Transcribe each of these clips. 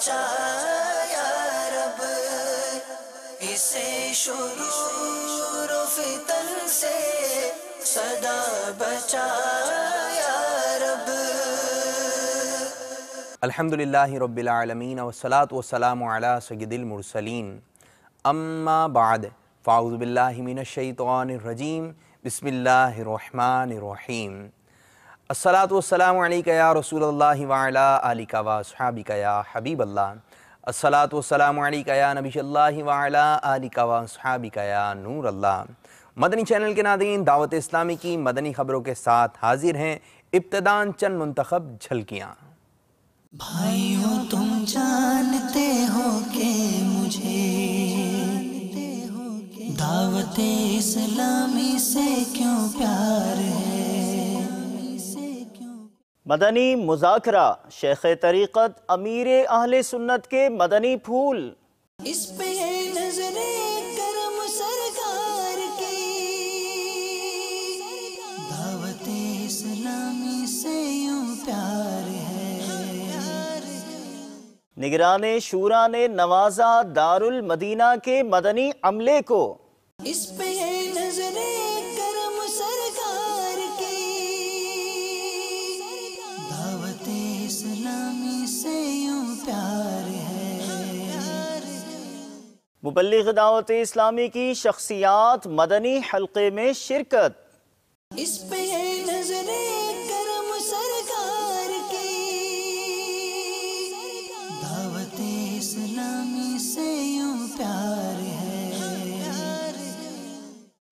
بچا یا رب، اسے شرور و فتن سے صدا بچا یا رب۔ الحمدللہ رب العالمین والصلاة والسلام علی سید المرسلین، اما بعد فاعوذ باللہ من الشیطان الرجیم، بسم اللہ الرحمن الرحیم۔ الصلاة والسلام علیکہ یا رسول اللہ وعلا آلکہ واصحابکہ یا حبیب اللہ۔ الصلاة والسلام علیکہ یا نبی اللہ وعلا آلکہ واصحابکہ یا نور اللہ۔ مدنی چینل کے ناظرین، دعوت اسلامی کی مدنی خبروں کے ساتھ حاضر ہیں۔ ابتداً چند منتخب جھلکیاں۔ بھائیوں تم جانتے ہو کہ مجھے دعوت اسلامی سے کیوں پیار ہے۔ مدنی مذاکرہ، شیخ طریقت امیر اہل سنت کے مدنی پھول۔ اس پہ نظر کرم سرکار کی، دعوت اسلامی سے یوں پیار ہے۔ نگران شورا نے نوازا دارالمدینہ کے مدنی عملے کو۔ اس پہ نظر کرم سرکار کی، دعوت اسلامی سے یوں پیار ہے۔ مبلغ دعوت اسلامی کی شخصیات مدنی حلقے میں شرکت۔ اس پہ نظر کرم سرکار کی، دعوت اسلامی سے یوں پیار ہے۔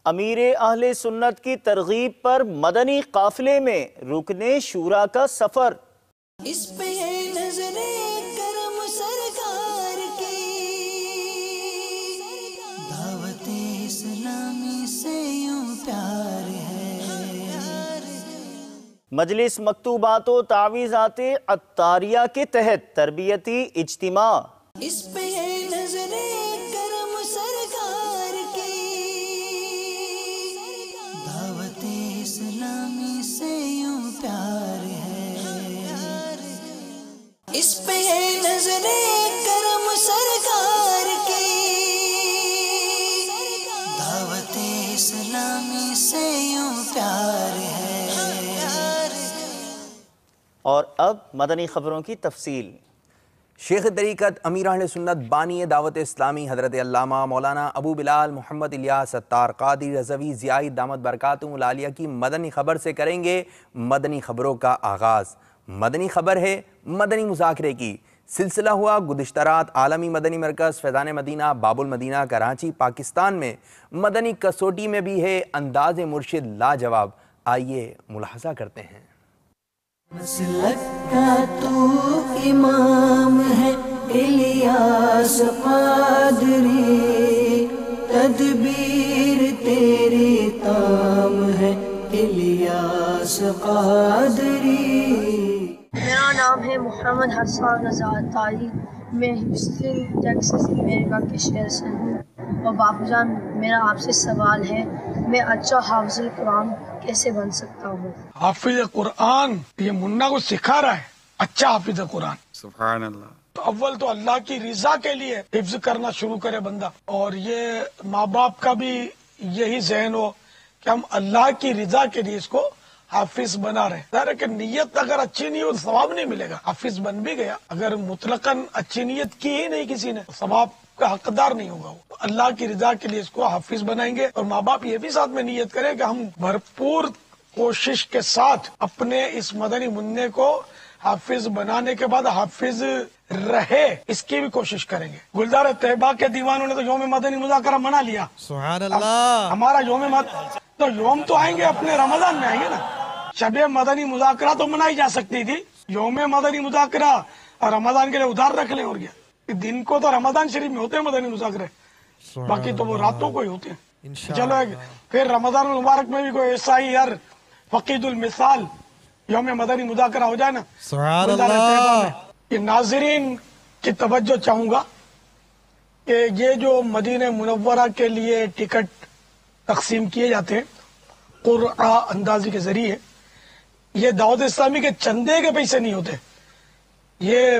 امیر اہل سنت کی ترغیب پر مدنی قافلے میں رکن شورا کا سفر۔ اس پہ نظر کرم سرکار کی، دعوت اسلامی سے یوں پیار ہے۔ مجلس مکتوبات و تعویذات عطاریہ کے تحت تربیتی اجتماع۔ اس پہ نظر کرم سرکار کی، دعوت اسلامی سے یوں پیار ہے۔ اس پہ نظر کرم سرکار کی، دعوت اسلامی سے یوں پیار ہے۔ اور اب مدنی خبروں کی تفصیل۔ شیخ طریقت امیر اہل سنت بانی دعوت اسلامی حضرت علامہ مولانا ابو بلال محمد الیاس ستار قادری رضوی زیائی دامت برکاتہم العالیہ کی مدنی خبر سے کریں گے مدنی خبروں کا آغاز۔ مدنی خبر ہے مدنی مذاکرے کی۔ سلسلہ ہوا گزشتہ رات عالمی مدنی مرکز فیضان مدینہ باب المدینہ کراچی پاکستان میں۔ مدنی کسوٹی میں بھی ہے انداز مرشد لاجواب۔ آئیے ملاحظہ کرتے ہیں۔ مسلک کا تو امام ہے الیاس قادری، تدبیر تیری تام ہے الیاس قادری۔ میرا نام ہے محمد حسان رضا تاری، میں ہیوسٹن ٹیکساس امریکہ کے شہر سے ہوں۔ اور باپو جان، میرا آپ سے سوال ہے، میں اچھا حافظ القرآن کیسے بن سکتا ہوں؟ حافظ قرآن یہ منا کو سکھا رہا ہے اچھا حافظ قرآن۔ سبحان اللہ۔ تو اول تو اللہ کی رضا کے لیے حفظ کرنا شروع کرے بندہ، اور یہ ماں باپ کا بھی یہی ذہن ہو کہ ہم اللہ کی رضا کے لیے اس کو حافظ بنا رہے۔ ظاہر ہے کہ نیت اگر اچھی نہیں ہو تو ثواب نہیں ملے گا۔ حافظ بن بھی گیا، اگر مطلقاً اچھی نیت کی ہی نہیں کسی نے، ثواب کا حقدار نہیں ہوگا وہ۔ اللہ کی رضا کے لیے اس کو حافظ بنائیں گے، اور ماں باپ یہ بھی ساتھ میں نیت کریں کہ ہم بھرپور کوشش کے ساتھ اپنے اس مدنی منع کو حافظ بنانے کے بعد حافظ رہے اس کی بھی کوشش کریں گے۔ گلزار طیبہ کے دیوانوں نے تو یوم مدنی مذاکرہ منا لیا۔ سبحان اللہ۔ ہمارا یوم تو آئیں گے اپنے رمضان میں آئیں گے نا۔ شب مدنی مذاکرہ تو منائی جا سکتی تھی، یوم مدنی مذاکرہ اور رمضان کے لیے ادھار رکھ لیں، اور کیا دن کو تو رمضان شریف میں ہوتے ہیں مدنی مذاکرے، باقی تو وہ راتوں کو ہی ہوتے ہیں۔ چلو پھر رمضان المبارک میں بھی کوئی ایسا ہی یار فقید المثال یوم مدنی مذاکرہ ہو جائے نا۔ سبحان اللہ۔ یہ ناظرین کی توجہ چاہوں گا کہ یہ جو مدینہ منورہ کے لیے ٹکٹ تقسیم کیے جاتے ہیں قرعہ اندازی کے ذریعے، یہ دعوت اسلامی کے چندے کے پیسے نہیں ہوتے، یہ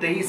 23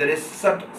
63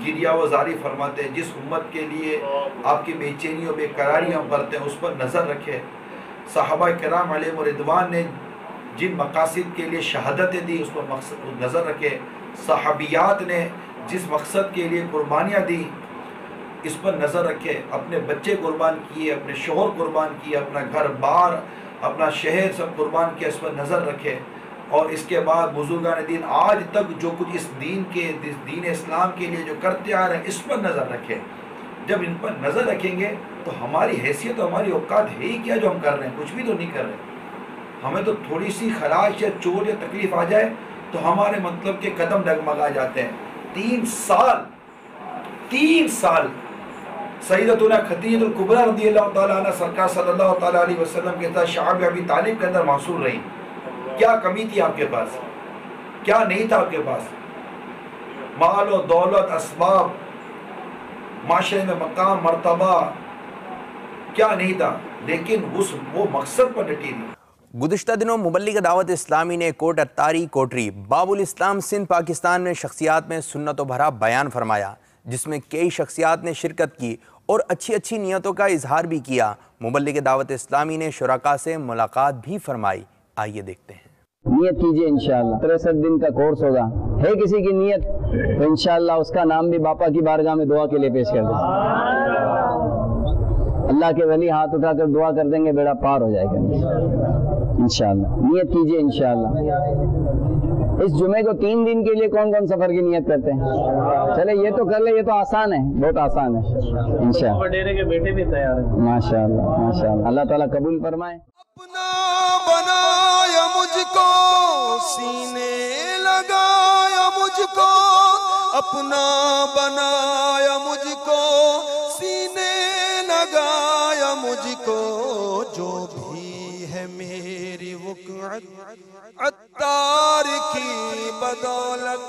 گریہ وزاری فرماتے ہیں، جس امت کے لیے آپ کی بے چینی و بے قراریاں برتے ہیں اس پر نظر رکھے۔ صحابہ کرام علیہ رضوان نے جن مقاصد کے لیے شہادتیں دی اس پر نظر رکھے۔ صحابیات نے جس مقصد کے لیے قربانیاں دی اس پر نظر رکھے۔ اپنے بچے قربان کیے، اپنے شوہر قربان کیے، اپنا گھر بار، اپنا شہر سب قربان کیا، اس پر نظر رکھے۔ اور اس کے بعد بزرگان دین آج تک جو کچھ اس دین اسلام کے لیے جو کرتے آ رہے ہیں اس پر نظر رکھے۔ جب ان پر نظر رکھیں گے تو ہماری حیثیت، ہماری اوقات ہے ہی کیا جو ہم کر رہے ہیں؟ کچھ بھی تو نہیں کر رہے۔ ہمیں تو تھوڑی سی خراش یا چوٹ یا تکلیف آ جائے تو ہمارے مطلب کے قدم ڈگمگا جاتے ہیں۔ 3 سال سیدتنا خدیجہ الکبریٰ رضی اللہ تعالیٰ عنہ سرکار صلی اللہ تعالیٰ علیہ وسلم کے ساتھ شعب ابی طالب کے اندر محصور رہی۔ کیا کمی تھی آپ کے پاس؟ کیا نہیں تھا آپ کے پاس؟ مال و دولت، اسباب، معاشرے میں مقام، مرتبہ، کیا نہیں تھا؟ لیکن وہ مقصد پر ڈٹی تھی۔ گزشتہ دنوں مبلغ دعوت اسلامی نے کوٹ اتاری کوٹری باب الاسلام سندھ پاکستان میں شخصیات میں سنت و بھرا بیان فرمایا، جس میں کئی شخصیات نے شرکت کی اور اچھی نیتوں کا اظہار بھی کیا۔ مبلغ دعوت اسلامی نے شرکاء سے ملاقات بھی فرمائی۔ آئیے دیکھتے ہیں۔ نیت کیجئے انشاءاللہ، 63 دن کا کورس ہوگا، ہے کسی کی نیت تو انشاءاللہ اس کا نام بھی باپا کی بارگاہ میں دعا کے لیے پیش کر دیں۔ اللہ کے ولی ہاتھ اٹھا کر دعا کر دیں گے، بیڑا پار ہو جائے گا انشاءاللہ۔ نیت کیجئے انشاءاللہ۔ اس جمعے کو 3 دن کے لیے کون کون سفر کی نیت کرتے ہیں؟ چلے یہ تو کر لے، یہ تو آسان ہے، بہت آسان ہے انشاءاللہ۔ ڈیرے کے بیٹے بھی تیار ہیں ماشاءاللہ ماشاءاللہ، اللہ تعالیٰ قبول فرمائے۔ اپنا بنایا مجھ کو، سینے لگایا مجھ کو، اپنا بنایا مجھ کو، سینے لگایا مجھ کو، جو بھی ہے میری وقعت عطار کی بدولت،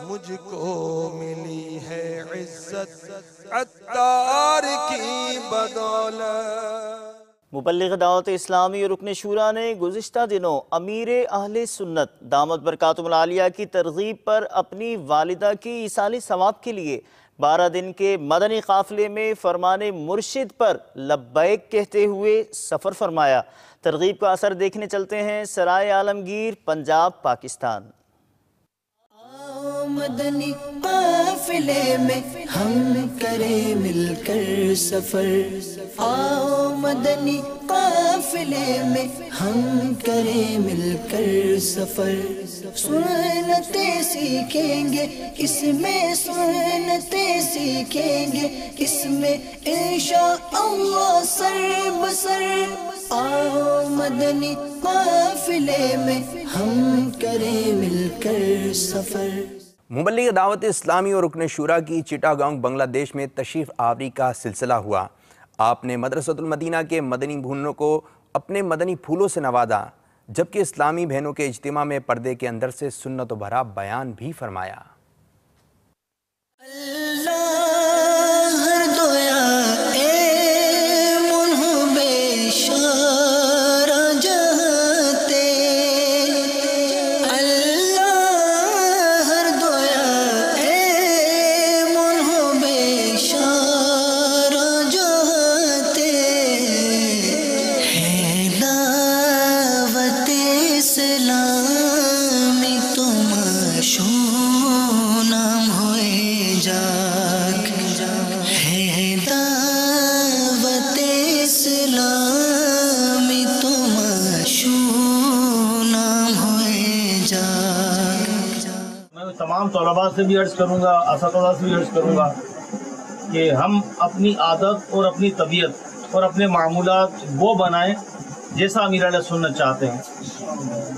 مجھ کو ملی ہے عزت عطار کی بدولت۔ مبلغ دعوت اسلامی اور رکن شورا نے گزشتہ دنوں امیر اہل سنت دامت برکاتہم العالیہ کی ترغیب پر اپنی والدہ کی ایصال ثواب کے لیے 12 دن کے مدنی قافلے میں فرمان مرشد پر لبیک کہتے ہوئے سفر فرمایا۔ ترغیب کا اثر دیکھنے چلتے ہیں سرائے عالمگیر، پنجاب، پاکستان۔ مدنی قافلے میں ہم کریں مل کر سفر، آؤ مدنی قافلے میں ہم کریں مل کر سفر، سنتیں سیکھیں گے اس میں، سنتیں سیکھیں گے اس میں، انشاءاللہ سر بسر، آؤ مدنی قافلے میں ہم کریں مل کر سفر۔ مبلغ دعوت اسلامی اور رکن شورا کی چٹاگانگ بنگلہ دیش میں تشریف آوری کا سلسلہ ہوا۔ آپ نے مدرسۃ المدینہ کے مدنی بھونوں کو اپنے مدنی پھولوں سے نوازا، جبکہ اسلامی بہنوں کے اجتماع میں پردے کے اندر سے سنت و بھرا بیان بھی فرمایا۔ تمام طلباء سے بھی عرض کروں گا، اساتذہ سے بھی عرض کروں گا کہ ہم اپنی عادت اور اپنی طبیعت اور اپنے معمولات وہ بنائیں جیسا امیر علیہ سنت چاہتے ہیں۔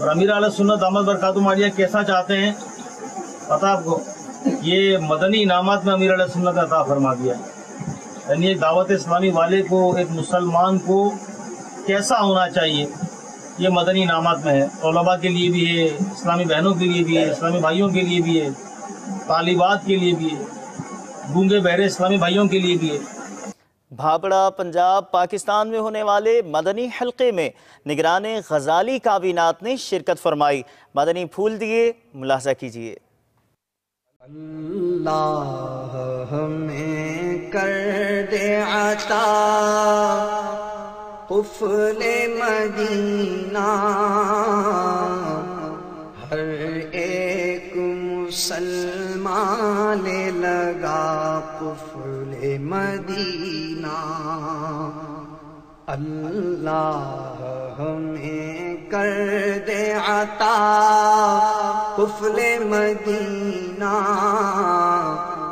اور امیر علیہ سنت دامت برکاتہم العالیہ کیسا چاہتے ہیں پتہ آپ کو؟ یہ مدنی انعامات میں امیر علیہ سنت عطا فرما دیا ہے، یعنی ایک دعوت اسلامی والے کو، ایک مسلمان کو کیسا ہونا چاہیے یہ مدنی انعامات میں ہے۔ طلباء کے لیے بھی ہے، اسلامی بہنوں کے لیے بھی ہے، اسلامی بھائیوں کے لیے بھی ہے، طالبات کے لیے بھی ہے، گونگے بہرے اسلامی بھائیوں کے لیے بھی ہے۔ بھاپڑا، پنجاب، پاکستان میں ہونے والے مدنی حلقے میں نگران غزالی کابینات نے شرکت فرمائی، مدنی پھول دیے، ملاحظہ کیجیے۔ اللہ ہمیں کر دے عطا قفل مدینہ، ہر ایک مسلمان لے لگا قفل مدینہ۔ اللہ ہمیں کر دے عطا قفل مدینہ،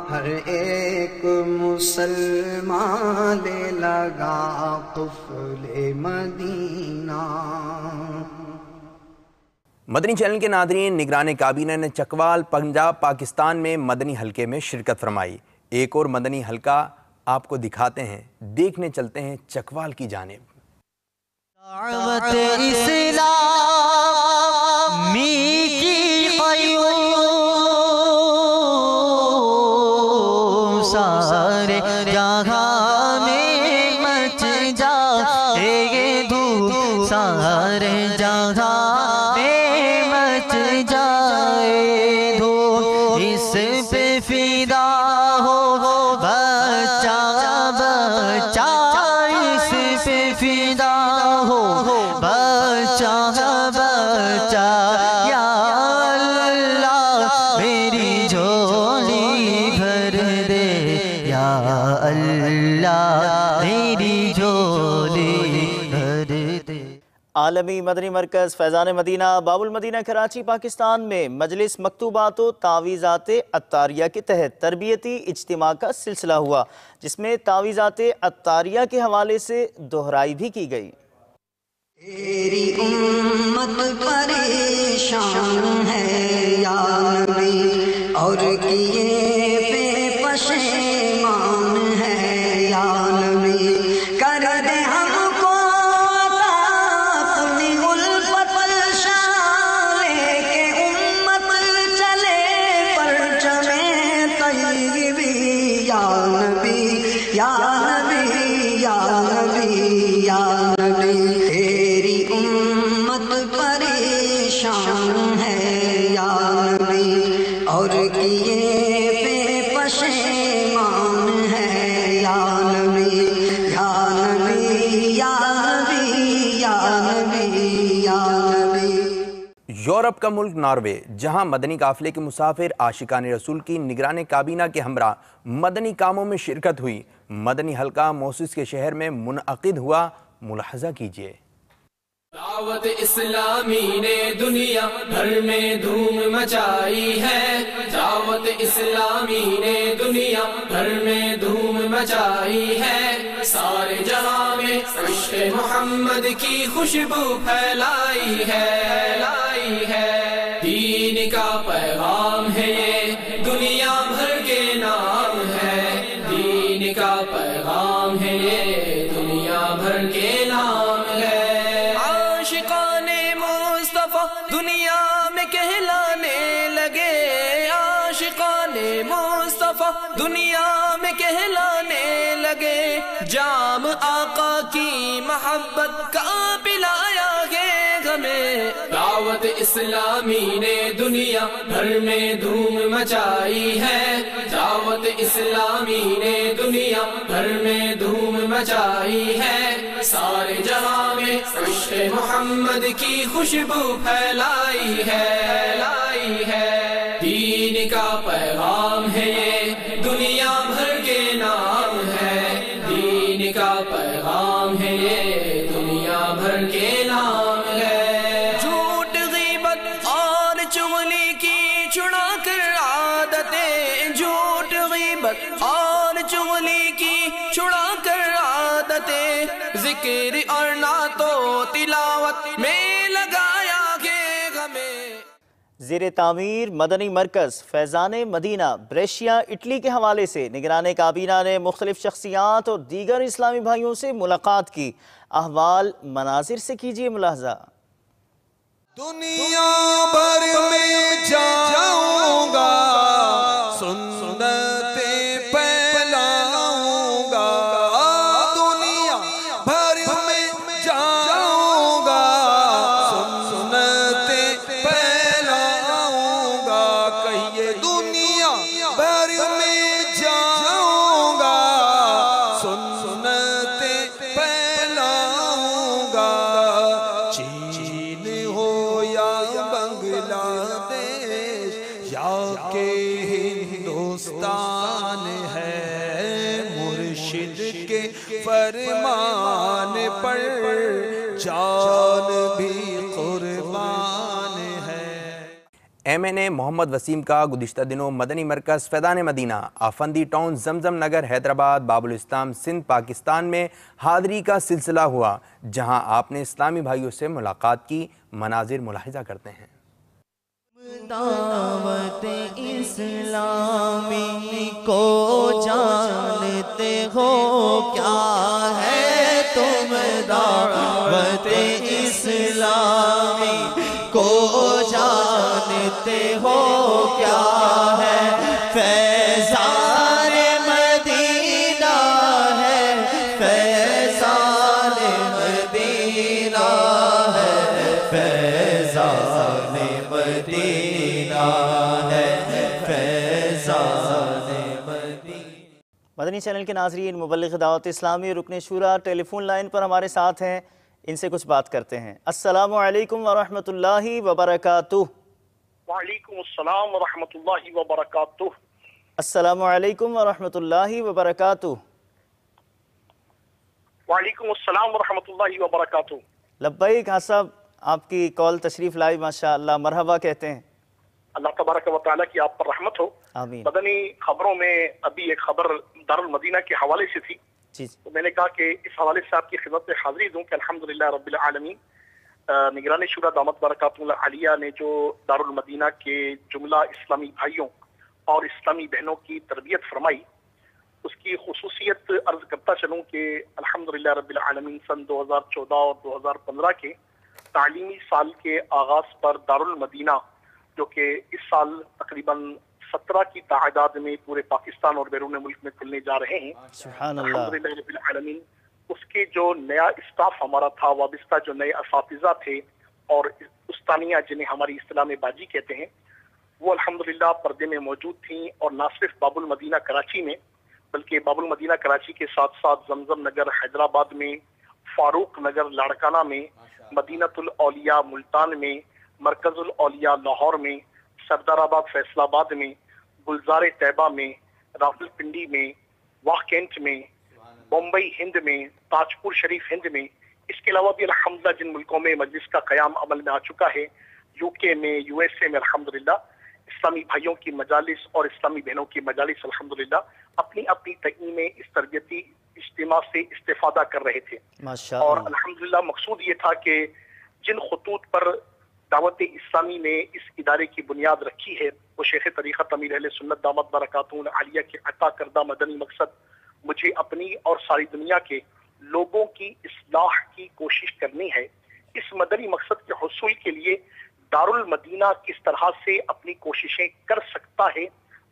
ہر ایک مسلمان لے لگا قفل مدینہ۔ مدنی چینل کے ناظرین، نگران کابینہ نے چکوال پنجاب پاکستان میں مدنی حلقے میں شرکت فرمائی۔ ایک اور مدنی حلقہ آپ کو دکھاتے ہیں، دیکھنے چلتے ہیں چکوال کی جانب۔ دعوت اسلامی کی قیوم سارے جہاں میں مچ جائے گے دھوم، سارے جہاں میں مچ جائے دھوم، اس پہ فدا ہو بچہ بچہ، اس پہ فدا ہو بچہ بچہ، یا اللہ میری جھولی بھر دے، یا اللہ میری جھولی بھر دے۔ عالمی مدنی مرکز فیضان مدینہ باب المدینہ کراچی پاکستان میں مجلس مکتوبات و تعویذات عطاریہ کے تحت تربیتی اجتماع کا سلسلہ ہوا، جس میں تعویذات عطاریہ کے حوالے سے دہرائی بھی کی گئی۔ تیری امت پریشان ہے یا نبی، اور کیے پہ پشیمان ہے یا نبی، کر دے ہم کو عطا اپنی الفت شالے کے، امت چلے پرچم طیبی، یا نبی یا نبی یا نبی یا نبی، تیری امت پریشان ہے یا نبی، اور کیے پہ پشیمان ہے یا نبی، یا نبی یا نبی یا نبی یا نبی۔ یورپ کا ملک ناروے، جہاں مدنی قافلے کے مسافر عاشقان رسول کی نگران کابینہ کے ہمراہ مدنی کاموں میں شرکت ہوئی۔ مدنی حلقہ موسس کے شہر میں منعقد ہوا، ملاحظہ کیجیے۔ دعوت اسلامی نے دنیا بھر میں دھوم مچائی ہے، دعوت اسلامی نے دنیا بھر میں دھوم مچائی ہے، سارے جہاں میں عشق محمد کی خوشبو پھیلائی ہے، دین کا پیغام ہے یہ دنیا بھر کے نام ہے، دین کا پیغام ہے یہ دنیا بھر کے نام ہے۔ عاشقان مصطفیٰ دنیا میں کہلانے لگے، عاشقان مصطفیٰ دنیا میں کہلانے لگے، جام آقا کی محبت کا پلایا گے ہمیں۔ دعوت اسلامی نے دنیا بھر میں دھوم مچائی ہے، دعوت اسلامی نے دنیا بھر میں دھوم مچائی ہے، سارے جہاں میں عشق محمد کی خوشبو پھیلائی ہے، دین کا پیغام ہے یہ دنیا بھر کے نام ہے، دین کا پیغام ہے یہ دنیا بھر کے نام ہے۔ جھوٹ غیبت اور چغلی کی چھڑا کر عادتیں، جھوٹ غیبت اور چغلی کی چھڑا کر عادتیں، ذکر اور نعت و تلاوت میں لگایا گے ہمیں۔ زیر تعمیر مدنی مرکز فیضان مدینہ بریشیا اٹلی کے حوالے سے نگران کابینہ نے مختلف شخصیات اور دیگر اسلامی بھائیوں سے ملاقات کی۔ احوال مناظر سے کیجیے ملاحظہ۔ دنیا بھر میں جاؤں گا، سنتیں پھیلاؤں گا، دنیا بھر میں جاؤں گا، سنتیں پھیلاؤں گا، کہیے دنیا فرمان پر جان بھی قربان ہے۔ MNA محمد وسیم کا گزشتہ دنوں مدنی مرکز فیضان مدینہ آفندی ٹاؤن زمزم نگر حیدرآباد باب الاسلام سندھ پاکستان میں حاضری کا سلسلہ ہوا، جہاں آپ نے اسلامی بھائیوں سے ملاقات کی۔ مناظر ملاحظہ کرتے ہیں۔ دعوت اسلامی کو جانتے ہو کیا ہے تم، دعوت اسلامی کو جانتے ہو کیا ہے، فیضان مدینہ ہے، فیضان مدینہ ہے، فیضان مدینہ ہے، فیضان مدینہ۔ مدنی چینل کے ناظرین، مبلغ دعوت اسلامی رکن شورا ٹیلی فون لائن پر ہمارے ساتھ ہیں، ان سے کچھ بات کرتے ہیں۔ السلام علیکم ورحمۃ اللہ وبرکاتہ۔ وعلیکم السلام ورحمۃ اللہ وبرکاتہ۔ السلام علیکم ورحمۃ اللہ وبرکاتہ۔ وعلیکم السلام ورحمۃ اللہ وبرکاتہ۔ لبیک حاج صاحب، آپ کی کال تشریف لائی، ماشاء اللہ، مرحبا کہتے ہیں۔ اللہ تبارک و تعالیٰ کی آپ پر رحمت ہو۔ آمین۔ مدنی خبروں میں ابھی ایک خبر دارالمدینہ کے حوالے سے تھی، تو میں نے کہا کہ اس حوالے سے آپ کی خدمت میں حاضری دوں کہ الحمدللہ رب العالمین نگران شورا دامت برکاتہ العالیہ نے جو دارالمدینہ کے جملہ اسلامی بھائیوں اور اسلامی بہنوں کی تربیت فرمائی، اس کی خصوصیت عرض کرتا چلوں کہ الحمدللہ رب العالمین سن 2014 اور 2015 کے تعلیمی سال کے آغاز پر دارالمدینہ، جو کہ اس سال تقریباً 17 کی تعداد میں پورے پاکستان اور بیرون ملک میں کھلنے جا رہے ہیں، سبحان اللہ، الحمدللہ رب العالمین، اس کے جو نیا اسٹاف ہمارا تھا، وابستہ جو نئے اساتذہ تھے اور استانیہ جنہیں ہماری اصطلاح میں باجی کہتے ہیں، وہ الحمدللہ پردے میں موجود تھیں، اور نہ صرف باب المدینہ کراچی میں بلکہ باب المدینہ کراچی کے ساتھ ساتھ زمزم نگر حیدرآباد میں، فاروق نگر لاڑکانہ میں، مدینۃ الاولیاء ملتان میں، مرکز الاولیاء لاہور میں، سردار آباد فیصل آباد میں، گلزار طیبہ میں، راول پنڈی میں، واہ کینٹ میں، بمبئی ہند میں، تاج پور شریف ہند میں، اس کے علاوہ بھی الحمدللہ جن ملکوں میں مجلس کا قیام عمل میں آ چکا ہے، یو کے میں، یو ایس اے میں، الحمدللہ اسلامی بھائیوں کی مجالس اور اسلامی بہنوں کی مجالس الحمدللہ اپنی اپنی تقویم میں اس تربیتی اجتماع سے استفادہ کر رہے تھے، اور الحمدللہ مقصود یہ تھا کہ جن خطوط پر دعوت اسلامی نے اس ادارے کی بنیاد رکھی ہے، وہ شیخ طریقت امیر اہل سنت دامت برکاتہ العالیہ کے عطا کردہ مدنی مقصد مجھے اپنی اور ساری دنیا کے لوگوں کی اصلاح کی کوشش کرنی ہے۔ اس مدنی مقصد کے حصول کے لیے دارالمدینہ کس طرح سے اپنی کوششیں کر سکتا ہے،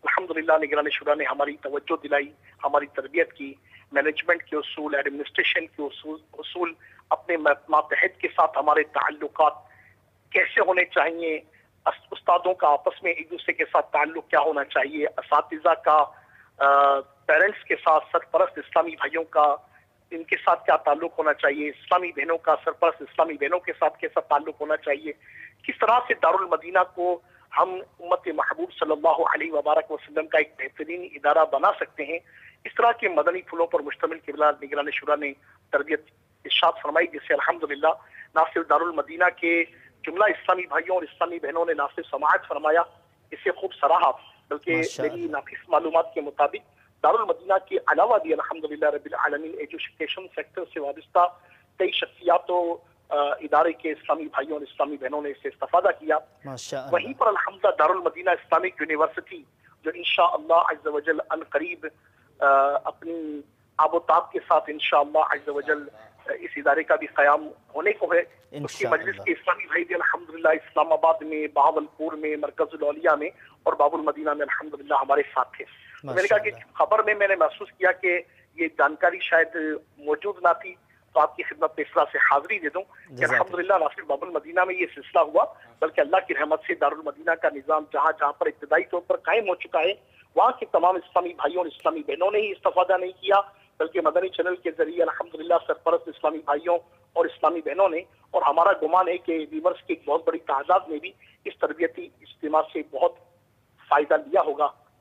الحمدللہ نگران شورا نے ہماری توجہ دلائی، ہماری تربیت کی، مینجمنٹ کے اصول، ایڈمنسٹریشن کے اصول، اپنے ماتحت کے ساتھ ہمارے تعلقات کیسے ہونے چاہیے، استادوں کا آپس میں ایک دوسرے کے ساتھ تعلق کیا ہونا چاہیے، اساتذہ کا پیرنٹس کے ساتھ، سرپرست اسلامی بھائیوں کا ان کے ساتھ کیا تعلق ہونا چاہیے، اسلامی بہنوں کا سرپرست اسلامی بہنوں کے ساتھ کیسا تعلق ہونا چاہیے، کس طرح سے دارالمدینہ کو ہم امت محبوب صلی اللہ علیہ وبارک وسلم کا ایک بہترین ادارہ بنا سکتے ہیں، اس طرح کے مدنی پھولوں پر مشتمل قبلہ نگران شورا نے تربیت ارشاد فرمائی، جس سے الحمدللہ نہ صرف دارالمدینہ کے جملہ اسلامی بھائیوں اور اسلامی بہنوں نے نہ صرف سماعت فرمایا، اسے خوب سراہا، بلکہ میری ناقص معلومات کے مطابق دارالمدینہ کے علاوہ بھی الحمدللہ رب العالمین ایجوکیشن سیکٹر سے وابستہ کئی شخصیات و ادارے کے اسلامی بھائیوں اور اسلامی بہنوں نے اس سے استفادہ کیا۔ وہیں پر الحمدللہ دارالمدینہ اسلامک یونیورسٹی جو انشاءاللہ عز و جل ان قریب اپنی آب و تاب کے ساتھ انشاءاللہ عز و جل اس ادارے کا بھی قیام ہونے کو ہے، اس کی مجلس کے اسلامی بھائی بھی الحمدللہ اسلام آباد میں، بہاولپور میں، مرکز الاولیاء میں اور باب المدینہ میں الحمدللہ ہمارے ساتھ تھے۔ میں نے کہا کہ خبر میں نے محسوس کیا کہ یہ جانکاری شاید موجود نہ تھی، تو آپ کی خدمت میں اس طرح سے حاضری دے دوں کہ الحمدللہ نہ صرف باب المدینہ میں یہ سلسلہ ہوا، بلکہ اللہ کی رحمت سے دارالمدینہ کا نظام جہاں جہاں پر ابتدائی طور پر قائم ہو چکا ہے، وہاں کے تمام اسلامی بھائیوں اور اسلامی بہنوں نے ہی استفادہ نہیں کیا، بلکہ مدنی چینل کے ذریعے الحمدللہ سرپرست اسلامی بھائیوں اور اسلامی بہنوں نے، اور ہمارا گمان ہے کہ ویورز کی ایک بہت بڑی تعداد نے بھی اس تربیتی اجتماع سے بہت فائدہ لیا ہوگا۔